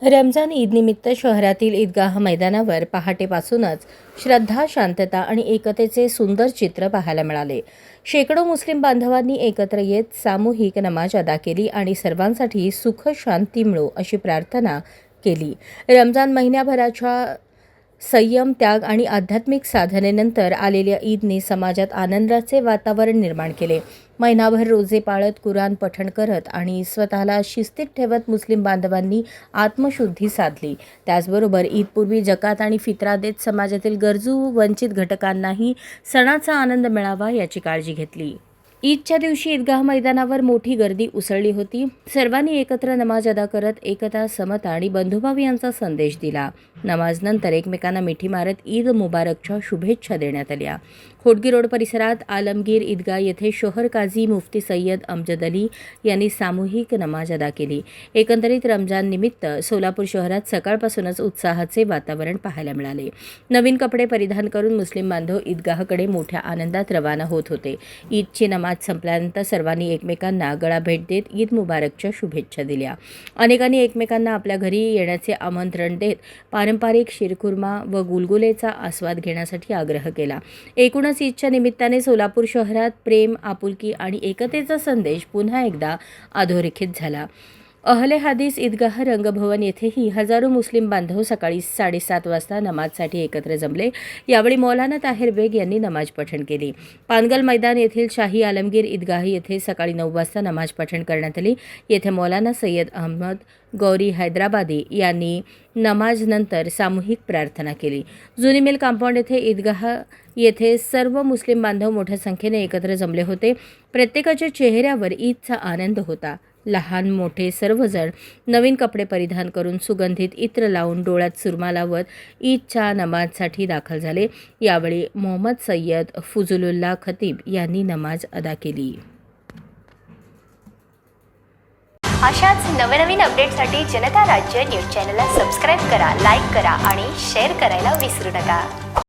रमजान ईदनिमित्त शहरातील ईदगाह मैदानावर पहाटेपासूनच श्रद्धा, शांतता आणि एकतेचे सुंदर चित्र पाहायला मिळाले. शेकडो मुस्लिम बांधवांनी एकत्र येत सामूहिक नमाज अदा केली आणि सर्वांसाठी सुख शांती मिळो अशी प्रार्थना केली. रमजान महिन्याभराच्या संयम, त्याग आणि आध्यात्मिक साधनेनंतर आलेल्या ईदने समाजात आनंदाचे वातावरण निर्माण केले. महिनाभर रोजे पाळत, कुराण पठण करत आणि स्वतःला शिस्तीत ठेवत मुस्लिम बांधवांनी आत्मशुद्धी साधली. त्याचबरोबर ईदपूर्वी जकात आणि फित्रा देत समाजातील गरजू, वंचित घटकांनाही सणाचा आनंद मिळावा याची काळजी घेतली. ईदच्या दिवशी ईदगाह मैदानावर मोठी गर्दी उसळली होती. सर्वांनी एकत्र नमाज अदा करत एकता, समता आणि बंधुभाव यांचा संदेश दिला. नमाजनंतर एकमेकांना मिठी मारत ईद मुबारकच्या शुभेच्छा देण्यात आल्या. खोडगी रोड परिसरात आलमगीर ईदगाह येथे शोहर काझी मुफ्ती सय्यद अमजद अली यांनी सामूहिक नमाज अदा केली. एकंदरीत रमजान निमित्त सोलापूर शहरात सकाळपासूनच उत्साहाचे वातावरण पाहायला मिळाले. नवीन कपडे परिधान करून मुस्लिम बांधव ईदगाहकडे मोठ्या आनंदात रवाना होत होते. ईदची नमाज संपल्यानंतर सर्वांनी एकमेकांना गळा भेट देत ईद मुबारकच्या शुभेच्छा दिल्या. अनेकांनी एकमेकांना आपल्या घरी येण्याचे आमंत्रण देत पारंपरिक शिरखुर्मा व गुलगुलेचा आस्वाद घेण्यासाठी आग्रह केला. एकूणच ईदच्या निमित्ताने सोलापूर शहरात प्रेम, आपुलकी आणि एकतेचा संदेश पुन्हा एकदा अधोरेखित झाला. अहले हदीस ईदगाह रंगभवन येथेही हजारो मुस्लिम बांधव सकाळी 7:30 वाजता नमाजसाठी एकत्र जमले. यावेळी मौलाना ताहिर बेग यांनी नमाज पठण केली. पानगल मैदान येथील शाही आलमगीर ईदगाह येथे सकाळी 9 वाजता नमाज पठण करण्यात आली. येथे मौलाना सय्यद अहमद गौरी हैदराबादी यांनी नमाजनंतर सामूहिक प्रार्थना केली. जुनी मिल कंपाऊंड येथे ईदगाह येथे सर्व मुस्लिम बांधव मोठ्या संख्येने एकत्र जमले होते. प्रत्येकाच्या चेहऱ्यावर ईदचा आनंद होता. लहान मोठे सर्वजण नवीन कपडे परिधान करून सुगंधित इत्र लावून डोळ्यात सुरमा लावत ईदच्या नमाजसाठी दाखल झाले. यावेळी मोहम्मद सय्यद फुजुलुल्लाह खतीब यांनी नमाज अदा केली. अशाच नवनवीन अपडेटसाठी जनता राज्य न्यूज चॅनलला सबस्क्राईब करा, लाईक करा आणि शेअर करायला विसरू नका.